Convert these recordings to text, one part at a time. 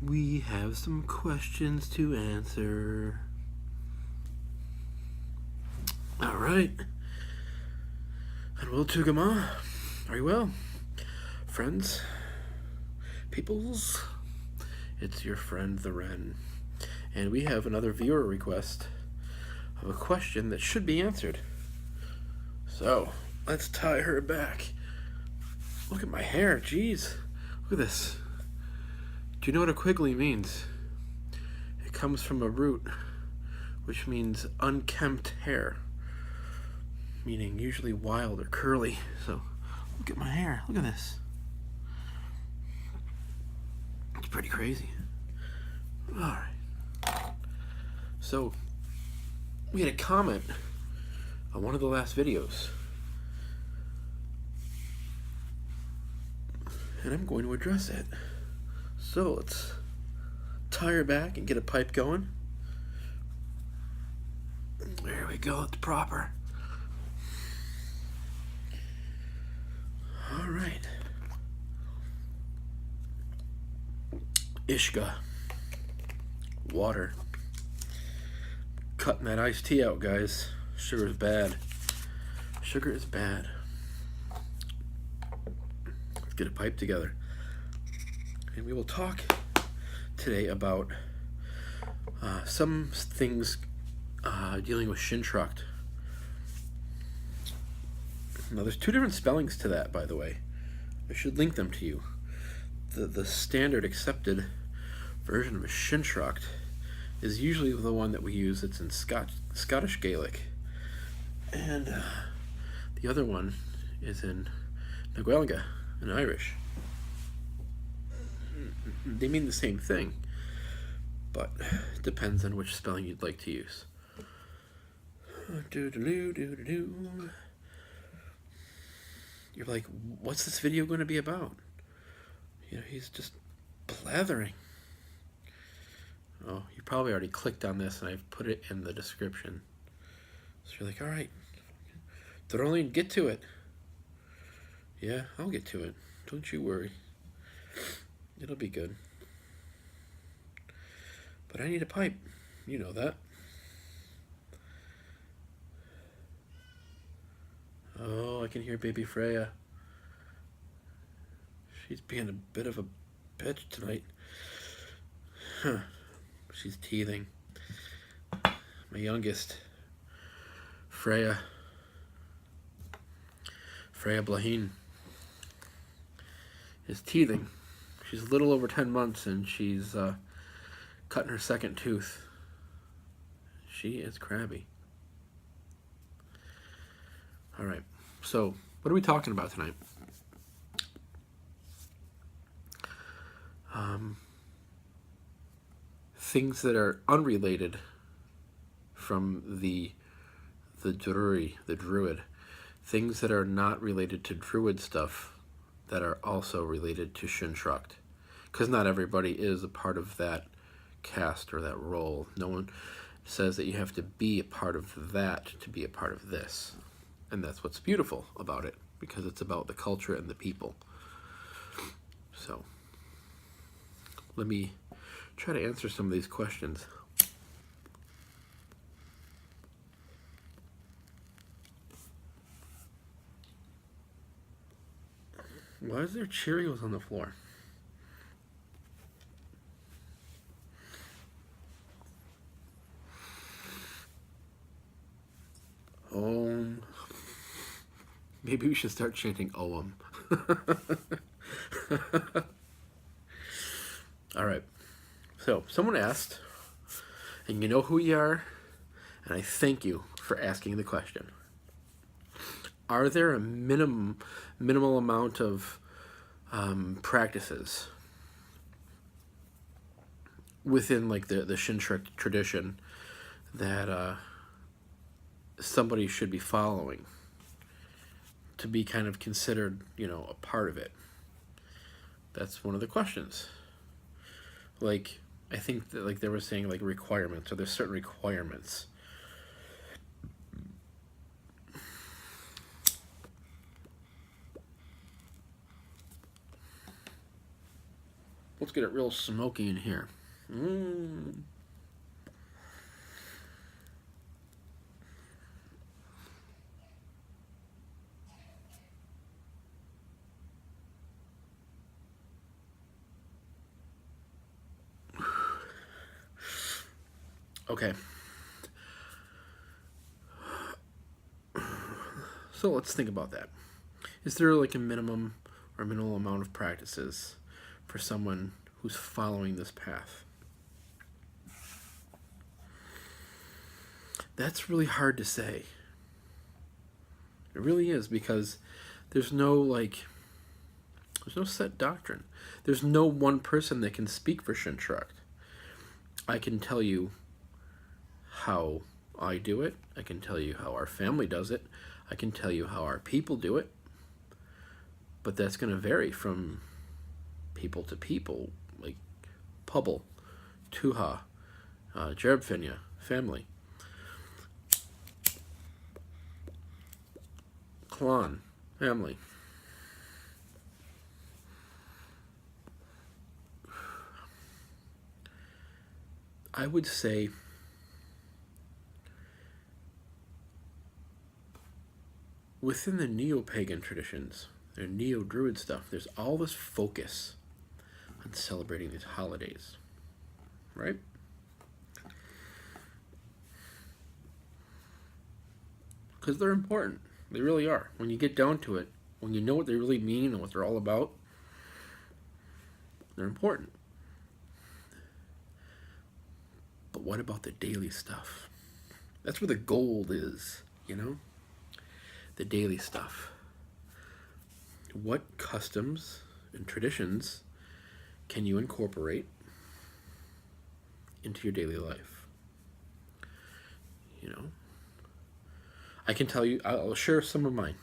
We have some questions to answer. All right. And we'll Tugama. Are you well? Friends? Peoples? It's your friend the Wren. And we have another viewer request of a question that should be answered. So, let's tie her back. Look at my hair, jeez. Look at this. Do you know what a quiggly means? It comes from a root, which means unkempt hair, meaning usually wild or curly. So, look at my hair. Look at this. It's pretty crazy. Alright. So, we had a comment on one of the last videos. And I'm going to address it. So let's tie her back and get a pipe going. There we go, it's proper. Alright. Ishka. Water. Cutting that iced tea out, guys. Sugar is bad. Sugar is bad. Let's get a pipe together. And we will talk today about some things dealing with Sinnsreachd. Now, there's two different spellings to that, by the way. I should link them to you. The standard accepted version of Sinnsreachd is usually the one that we use. It's in Scottish Gaelic. And the other one is in Naguelga, in Irish. They mean the same thing, but it depends on which spelling you'd like to use. You're like, what's this video going to be about? You know, he's just blathering. Oh, you probably already clicked on this and I've put it in the description. So you're like, all right, throw in, get to it. Yeah, I'll get to it. Don't you worry. It'll be good. But I need a pipe. You know that. Oh, I can hear baby Freya. She's being a bit of a bitch tonight. Huh. She's teething. My youngest, Freya Blahin, is teething. She's a little over 10 months and she's cutting her second tooth. She is crabby. All right, so what are we talking about tonight? Things that are unrelated from the druid. Things that are not related to druid stuff that are also related to Sinnsreachd. Because not everybody is a part of that caste or that role. No one says that you have to be a part of that to be a part of this. And that's what's beautiful about it, because it's about the culture and the people. So, let me try to answer some of these questions. Why is there Cheerios on the floor? Maybe we should start chanting Om. All right. So, someone asked, and you know who you are, and I thank you for asking the question. Are there a minimal amount of practices within like the Sinnsreachd tradition that somebody should be following to be kind of considered, you know, a part of it? That's one of the questions. Like, I think that like they were saying like requirements, or there's certain requirements. Let's get it real smoky in here. Okay. So let's think about that. Is there like a minimum or minimal amount of practices for someone who's following this path? That's really hard to say. It really is, because there's no set doctrine. There's no one person that can speak for Sinnsreachd. I can tell you how I do it. I can tell you how our family does it. I can tell you how our people do it. But that's going to vary from people to people, like Pubble, Tuha, Jerebfinia, family. Klan, family. I would say within the neo-pagan traditions, their neo-druid stuff, there's all this focus on celebrating these holidays, right? Because they're important. They really are. When you get down to it, when you know what they really mean and what they're all about, they're important. But what about the daily stuff? That's where the gold is, you know? The daily stuff. What customs and traditions can you incorporate into your daily life? You know? I can tell you, I'll share some of mine,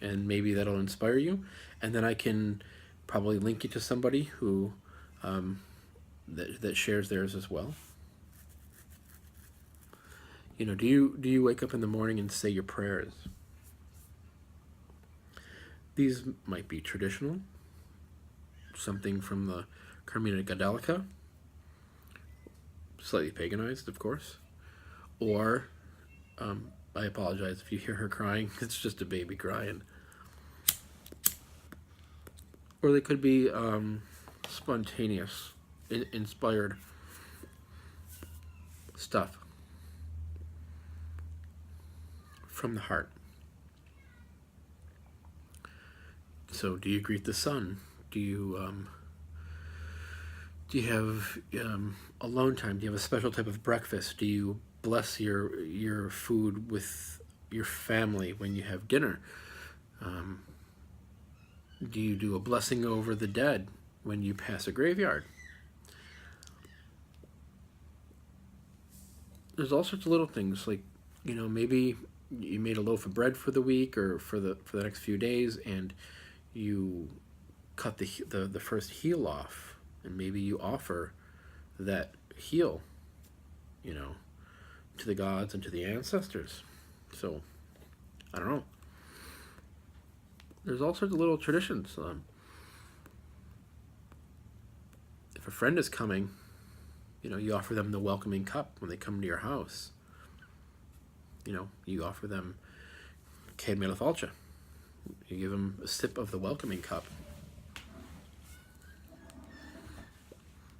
and maybe that'll inspire you, and then I can probably link you to somebody who that shares theirs as well. You know, do you wake up in the morning and say your prayers? These might be traditional, something from the Carmina Gadelica, slightly paganized, of course, or I apologize if you hear her crying. It's just a baby crying. Or they could be spontaneous, inspired stuff from the heart. So, do you greet the sun? Do you have alone time? Do you have a special type of breakfast? Do you bless your food with your family when you have dinner? Do you do a blessing over the dead when you pass a graveyard? There's all sorts of little things, like, you know, maybe you made a loaf of bread for the week or for the next few days, and you cut the first heel off, and maybe you offer that heel, you know, to the gods and to the ancestors. So, I don't know. There's all sorts of little traditions. If a friend is coming, you know, you offer them the welcoming cup when they come to your house. You know, you offer them Céad Míle Fáilte. You give them a sip of the welcoming cup.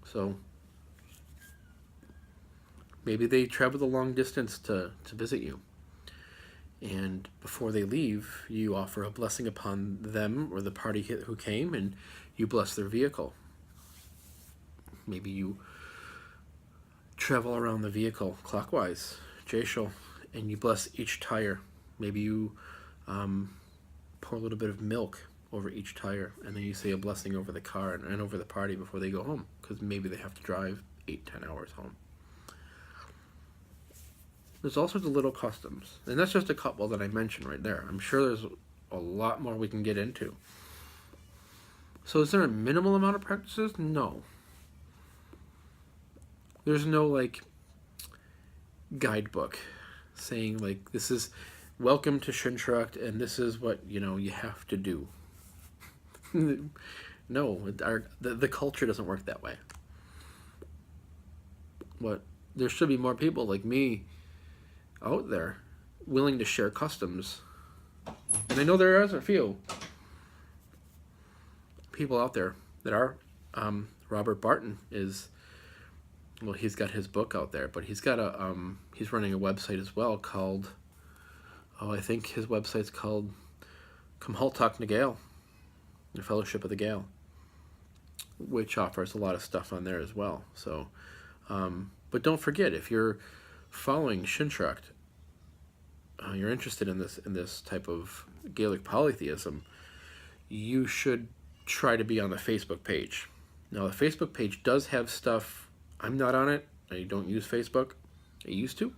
So, maybe they travel the long distance to visit you. And before they leave, you offer a blessing upon them or the party who came, and you bless their vehicle. Maybe you travel around the vehicle clockwise, Jeshul, and you bless each tire. Maybe you pour a little bit of milk over each tire, and then you say a blessing over the car and over the party before they go home, because maybe they have to drive 8-10 hours home. There's all sorts of little customs, and that's just a couple that I mentioned right there. I'm sure there's a lot more we can get into. So is there a minimal amount of practices? No. There's no, like, guidebook saying, like, this is welcome to Sinnsreachd, and this is what, you know, you have to do. No, the culture doesn't work that way. But there should be more people like me out there willing to share customs. And I know there is a few people out there that are. Robert Barton is, well, he's got his book out there, but he's got he's running a website as well called, I think his website's called Cumhaltach na Gael, the Fellowship of the Gael, which offers a lot of stuff on there as well. So, but don't forget, if you're following Sinnsreachd, you're interested in this type of Gaelic polytheism, you should try to be on the Facebook page. Now, the Facebook page does have stuff. I'm not on it. I don't use Facebook. I used to.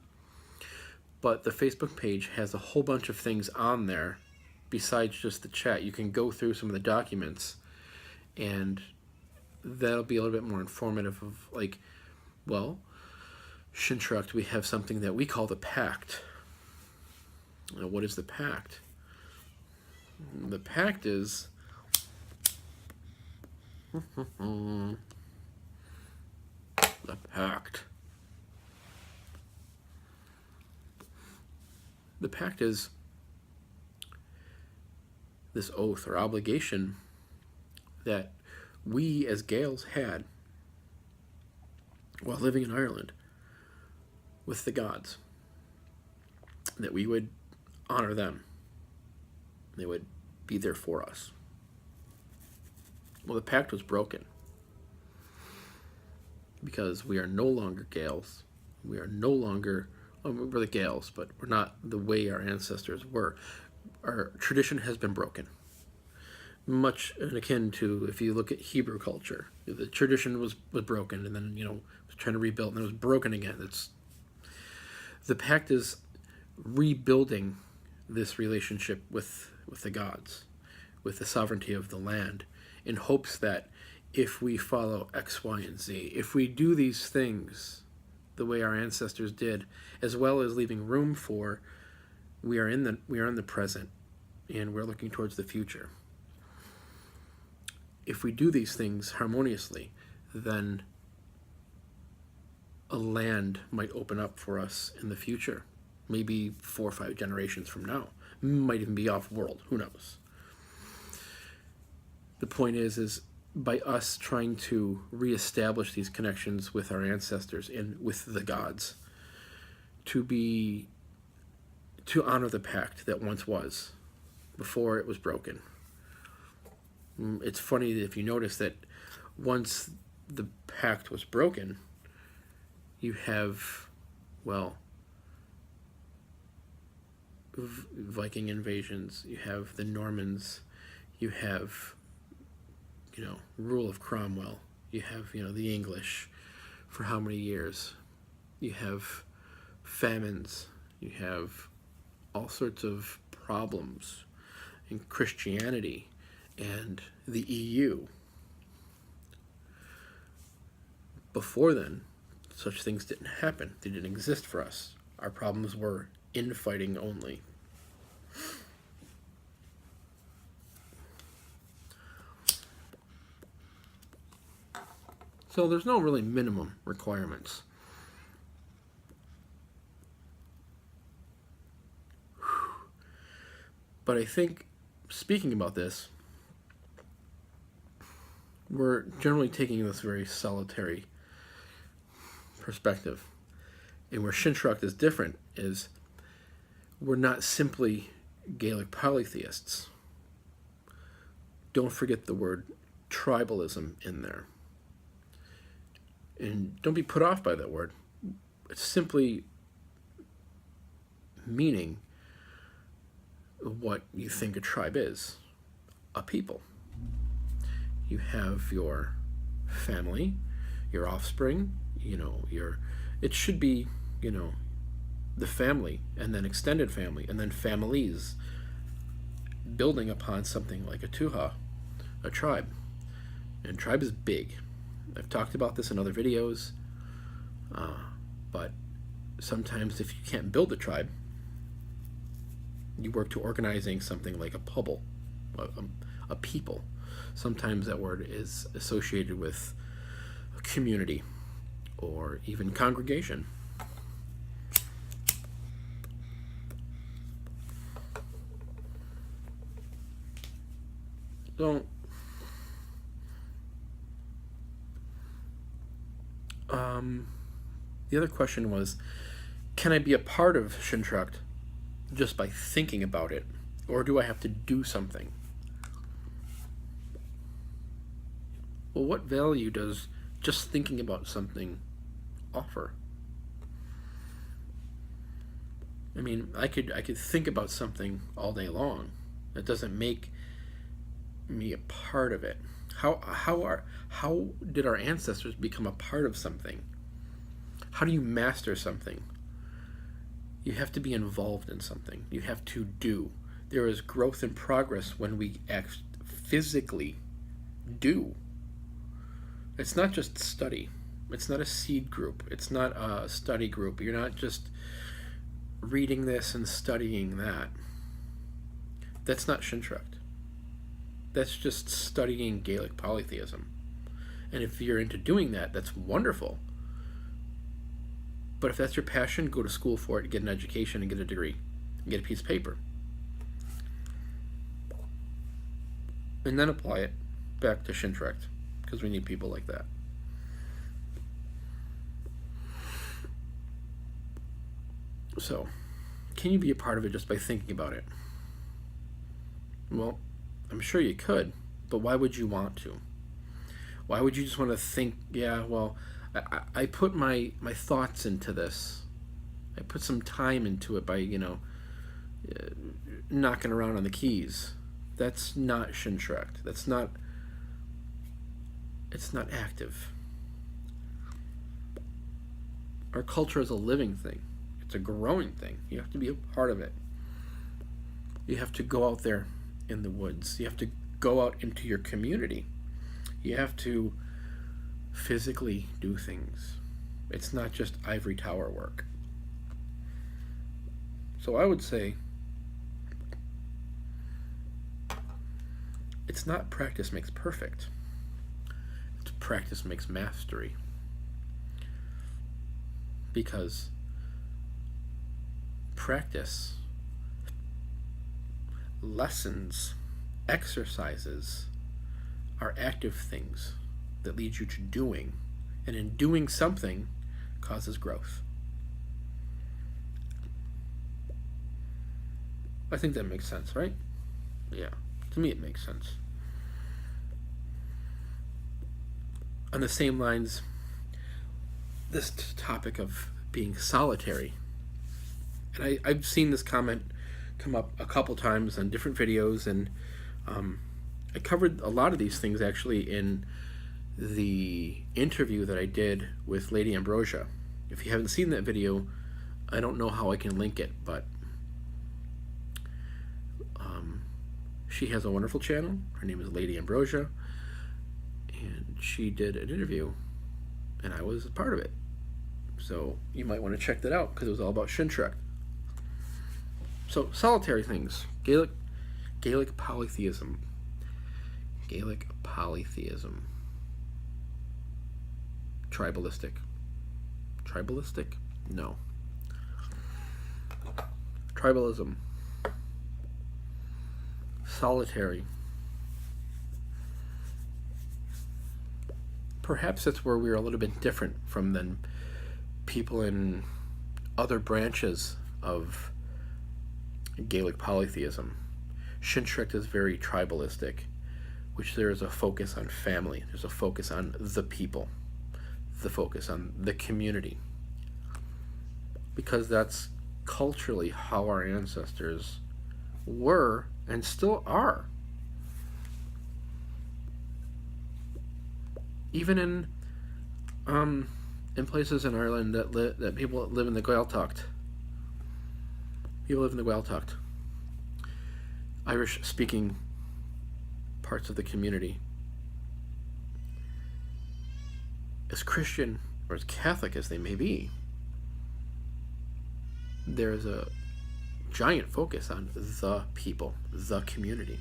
But the Facebook page has a whole bunch of things on there besides just the chat. You can go through some of the documents, and that'll be a little bit more informative of, like, well, Sinnsreachd, we have something that we call the Pact. Now, what is the Pact? The Pact is the Pact. The Pact is this oath or obligation that we as Gaels had while living in Ireland with the gods, that we would honor them. They would be there for us. Well, the pact was broken because we are no longer Gaels. We are no longer, we're the Gaels, but we're not the way our ancestors were. Our tradition has been broken. Much akin to, if you look at Hebrew culture, the tradition was broken, and then, was trying to rebuild, and it was broken again. The pact is rebuilding this relationship with the gods, with the sovereignty of the land, in hopes that if we follow X, Y, and Z, if we do these things the way our ancestors did, as well as leaving room for, we are in the present, and we're looking towards the future. If we do these things harmoniously, then a land might open up for us in the future, maybe 4 or 5 generations from now. Might even be off-world, who knows? The point is by us trying to reestablish these connections with our ancestors and with the gods, to honor the pact that once was, before it was broken. It's funny if you notice that once the pact was broken, you have, well, Viking invasions, you have the Normans, you have, rule of Cromwell, you have, the English for how many years, you have famines, you have all sorts of problems in Christianity and the EU. Before then, such things didn't happen. They didn't exist for us. Our problems were infighting only. So there's no really minimum requirements. But I think, speaking about this, we're generally taking this very solitary perspective. And where Sinnsreachd is different is we're not simply Gaelic polytheists. Don't forget the word tribalism in there. And don't be put off by that word. It's simply meaning what you think a tribe is. A people. You have your family, your offspring, it should be, the family, and then extended family, and then families, building upon something like a tuha, a tribe. And tribe is big. I've talked about this in other videos, but sometimes if you can't build a tribe, you work to organizing something like a pobl, a people. Sometimes that word is associated with a community or even congregation. So, the other question was, can I be a part of Sinnsreachd just by thinking about it, or do I have to do something? Well, what value does just thinking about something offer? I mean, I could think about something all day long. That doesn't make me a part of it. How did our ancestors become a part of something? How do you master something? You have to be involved in something. You have to do. There is growth and progress when we act physically do. It's not just study. It's not a seed group. It's not a study group. You're not just reading this and studying that. That's not Sinnsreachd. That's just studying Gaelic polytheism. And if you're into doing that, that's wonderful. But if that's your passion, go to school for it, get an education, and get a degree, and get a piece of paper. And then apply it back to Sinnsreachd, because we need people like that. So, can you be a part of it just by thinking about it? Well, I'm sure you could, but why would you want to? Why would you just want to think, yeah, well, I put my thoughts into this. I put some time into it by, knocking around on the keys. That's not Sinnsreachd. It's not active. Our culture is a living thing. It's a growing thing. You have to be a part of it. You have to go out there in the woods. You have to go out into your community. You have to physically do things. It's not just ivory tower work. So I would say it's not practice makes perfect. It's practice makes mastery. Because practice, lessons, exercises are active things that lead you to doing, and in doing something causes growth. I think that makes sense, right? Yeah, to me it makes sense. On the same lines, this topic of being solitary, and I've seen this comment come up a couple times on different videos, and I covered a lot of these things actually in the interview that I did with Lady Ambrosia. If you haven't seen that video, I don't know how I can link it, but she has a wonderful channel. Her name is Lady Ambrosia, and she did an interview, and I was a part of it. So you might want to check that out, because it was all about Sinnsreachd. So solitary things, Gaelic polytheism. Gaelic polytheism. Tribalistic. Tribalistic? No. Tribalism. Solitary. Perhaps that's where we're a little bit different from than people in other branches of Gaelic polytheism. Sinnsreachd is very tribalistic, which there is a focus on family. There's a focus on the people, the focus on the community, because that's culturally how our ancestors were and still are. Even in places in Ireland that people live in the Gaeltacht. People live in the Gaeltacht. Irish-speaking parts of the community. As Christian or as Catholic as they may be, there is a giant focus on the people, the community.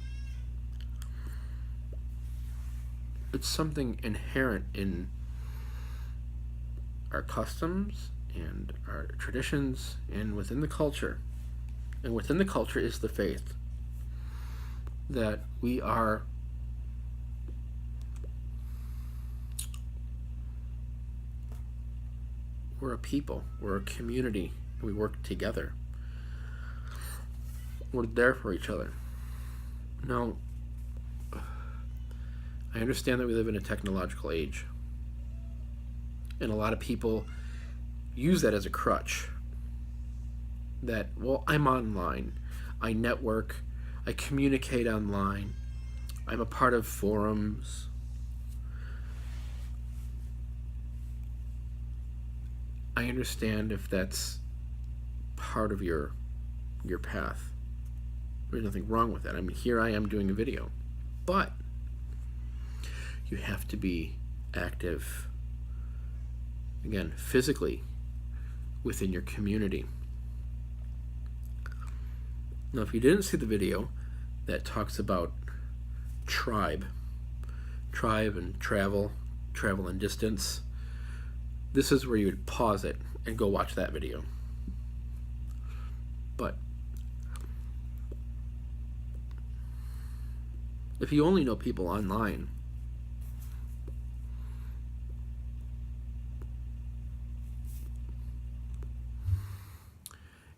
It's something inherent in our customs and our traditions and within the culture. And within the culture is the faith that we're a people, we're a community, we work together. We're there for each other. Now, I understand that we live in a technological age, and a lot of people use that as a crutch. That, well, I'm online, I network, I communicate online, I'm a part of forums. I understand if that's part of your path. There's nothing wrong with that. I mean, here I am doing a video, but you have to be active, again, physically within your community. Now, if you didn't see the video that talks about tribe and travel and distance, this is where you would pause it and go watch that video. But if you only know people online,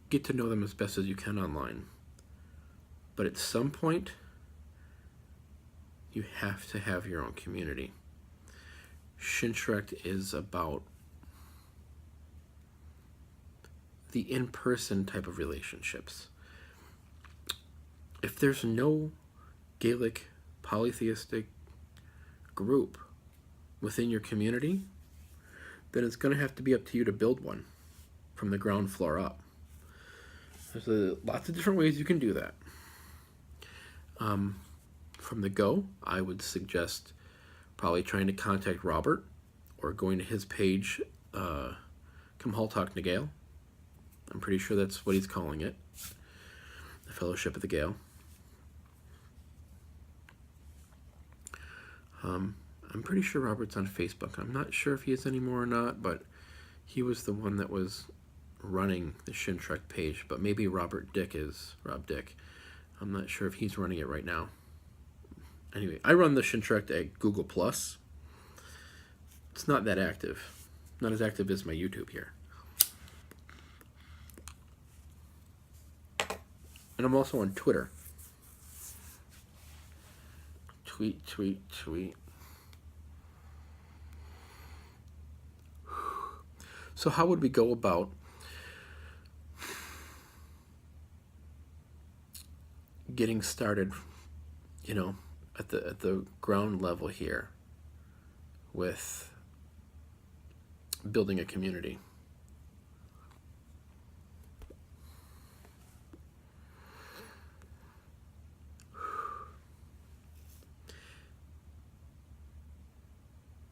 get to know them as best as you can online. But at some point, you have to have your own community. Sinnsreachd is about the in-person type of relationships. If there's no Gaelic polytheistic group within your community, then it's going to have to be up to you to build one from the ground floor up. There's lots of different ways you can do that. From the go, I would suggest probably trying to contact Robert or going to his page, Come Hall Talk na Gael. I'm pretty sure that's what he's calling it, the Fellowship of the Gael. I'm pretty sure Robert's on Facebook. I'm not sure if he is anymore or not, but he was the one that was running the Sinnsreachd page, but maybe Rob Dick. I'm not sure if he's running it right now. Anyway, I run the Sinnsreachd at Google+. It's not that active. Not as active as my YouTube here. And I'm also on Twitter. Tweet. So how would we go about getting started, at the ground level here with building a community?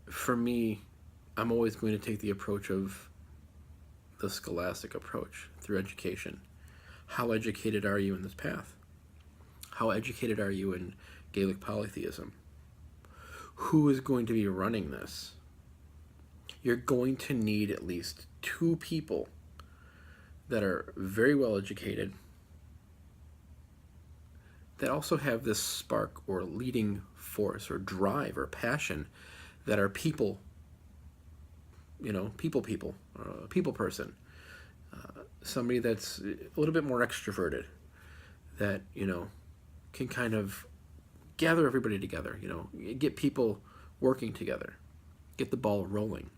For me, I'm always going to take the approach of the scholastic approach through education. How educated are you in this path? How educated are you in Gaelic polytheism? Who is going to be running this? You're going to need at least 2 people that are very well educated, that also have this spark or leading force or drive or passion, that are people, people person. Somebody that's a little bit more extroverted, that, can kind of gather everybody together, get people working together, get the ball rolling.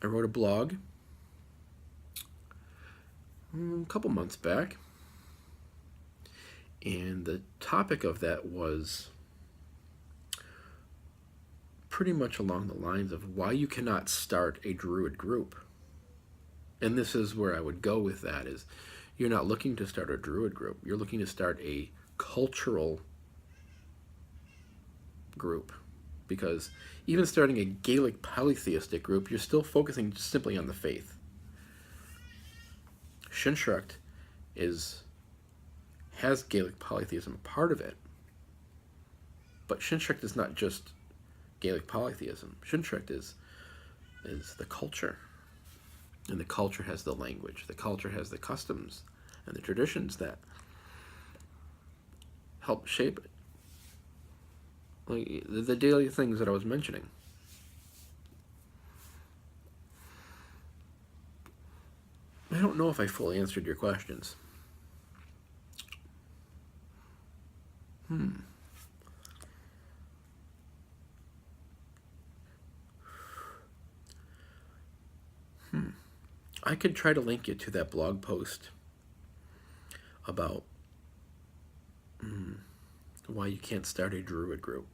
I wrote a blog a couple months back, and the topic of that was pretty much along the lines of why you cannot start a Druid group. And this is where I would go with that, is you're not looking to start a Druid group. You're looking to start a cultural group. Because even starting a Gaelic polytheistic group, you're still focusing simply on the faith. Sinnsreachd is has Gaelic polytheism a part of it. But Sinnsreachd is not just Gaelic polytheism. Sinnsreachd is the culture. And the culture has the language. The culture has the customs and the traditions that help shape it. Like the daily things that I was mentioning. I don't know if I fully answered your questions. I could try to link you to that blog post about why you can't start a druid group.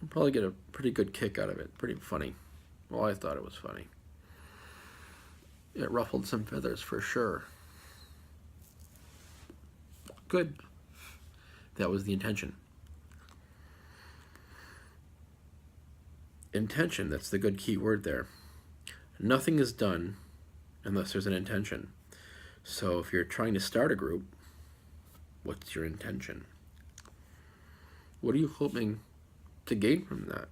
You'll probably get a pretty good kick out of it. Pretty funny. Well, I thought it was funny. It ruffled some feathers for sure. Good. That was the intention. Intention, that's the good key word there. Nothing is done unless there's an intention. So if you're trying to start a group, what's your intention? What are you hoping to gain from that?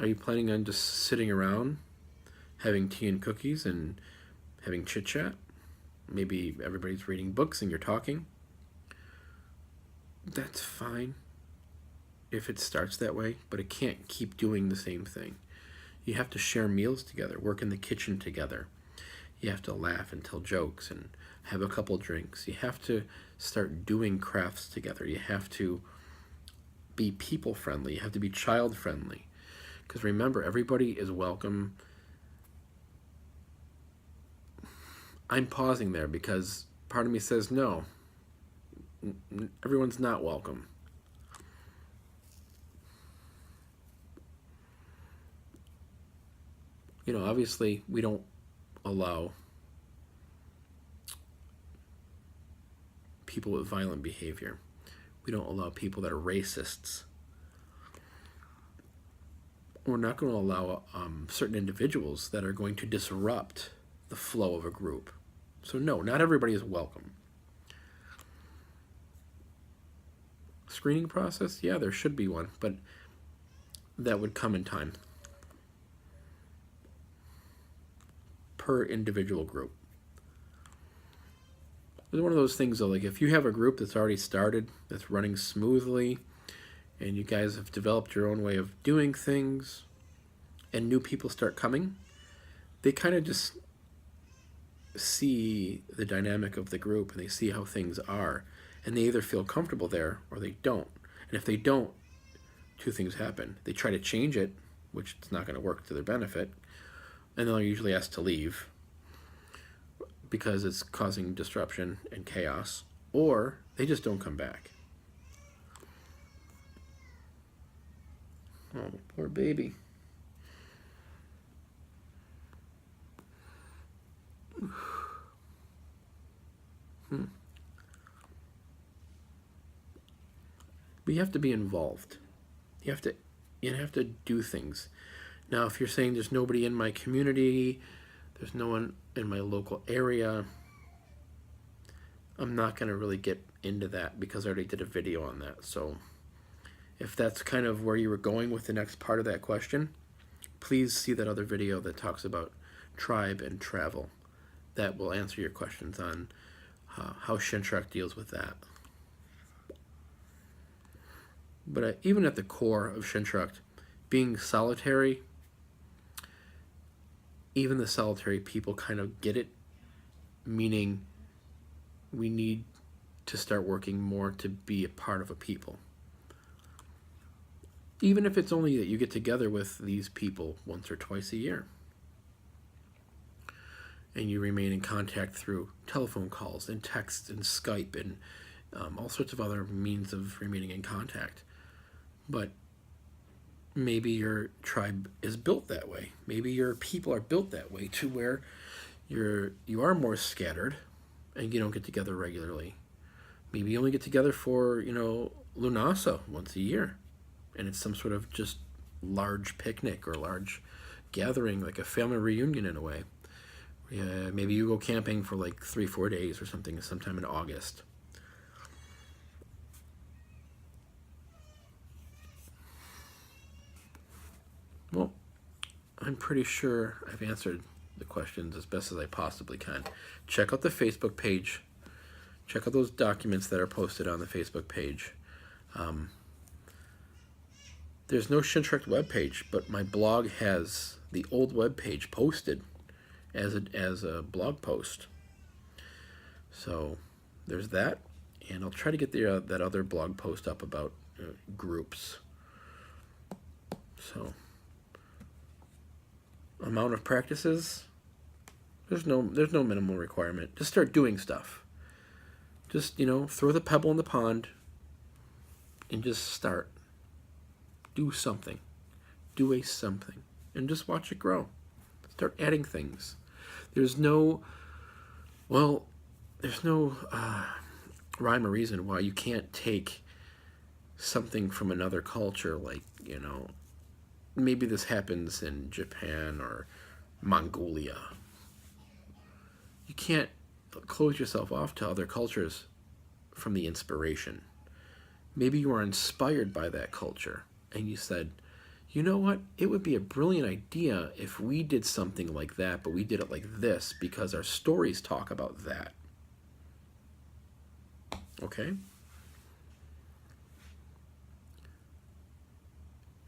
Are you planning on just sitting around, having tea and cookies and having chit-chat? Maybe everybody's reading books and you're talking. That's fine if it starts that way, but it can't keep doing the same thing. You have to share meals together, work in the kitchen together. You have to laugh and tell jokes and have a couple drinks. You have to start doing crafts together. You have to be people friendly. You have to be child friendly. Because remember, everybody is welcome. I'm pausing there because part of me says no. Everyone's not welcome. You know, obviously, we don't allow people with violent behavior. We don't allow people that are racists. We're not going to allow certain individuals that are going to disrupt the flow of a group. So no, not everybody is welcome. Screening process? Yeah, there should be one, but that would come in time. Per individual group. It's one of those things though, like if you have a group that's already started, that's running smoothly, and you guys have developed your own way of doing things, and new people start coming, they kind of just see the dynamic of the group and they see how things are, and they either feel comfortable there or they don't. And if they don't, two things happen. They try to change it, which it's not going to work to their benefit, and they're usually asked to leave because it's causing disruption and chaos, or they just don't come back. Oh, poor baby. But you have to be involved. You have to do things. Now, if you're saying there's nobody in my community, there's no one in my local area, I'm not going to really get into that because I already did a video on that. So if that's kind of where you were going with the next part of that question, please see that other video that talks about tribe and travel. That will answer your questions on how Sinnsreachd deals with that. But even at the core of Sinnsreachd, being solitary, even the solitary people kind of get it, meaning we need to start working more to be a part of a people. Even if it's only that you get together with these people once or twice a year, and you remain in contact through telephone calls and texts and Skype and all sorts of other means of remaining in contact. But maybe your tribe is built that way. Maybe your people are built that way to where you are more scattered and you don't get together regularly. Maybe you only get together for, Lunasa once a year. And it's some sort of just large picnic or large gathering, like a family reunion in a way, Yeah, maybe you go camping for like 3-4 days or something sometime in August. Well, I'm pretty sure I've answered the questions as best as I possibly can. Check out the Facebook page. Check out those documents that are posted on the Facebook page. There's no Sinnsreachd webpage, but my blog has the old webpage posted as a blog post. So there's that, and I'll try to get that other blog post up about groups. So amount of practices, there's no minimal requirement. Just start doing stuff. Just throw the pebble in the pond and just start. Do something. Do something. And just watch it grow. Start adding things. There's no rhyme or reason why you can't take something from another culture, like, maybe this happens in Japan or Mongolia. You can't close yourself off to other cultures from the inspiration. Maybe you are inspired by that culture and you said, you know what, it would be a brilliant idea if we did something like that, but we did it like this because our stories talk about that. Okay?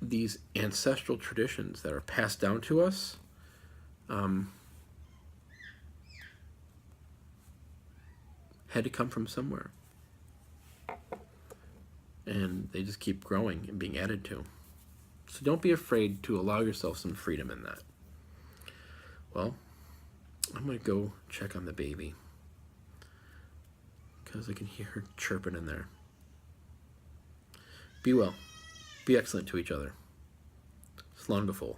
These ancestral traditions that are passed down to us, had to come from somewhere. And they just keep growing and being added to. So don't be afraid to allow yourself some freedom in that. Well, I'm going to go check on the baby, because I can hear her chirping in there. Be well. Be excellent to each other. Slán go fóill.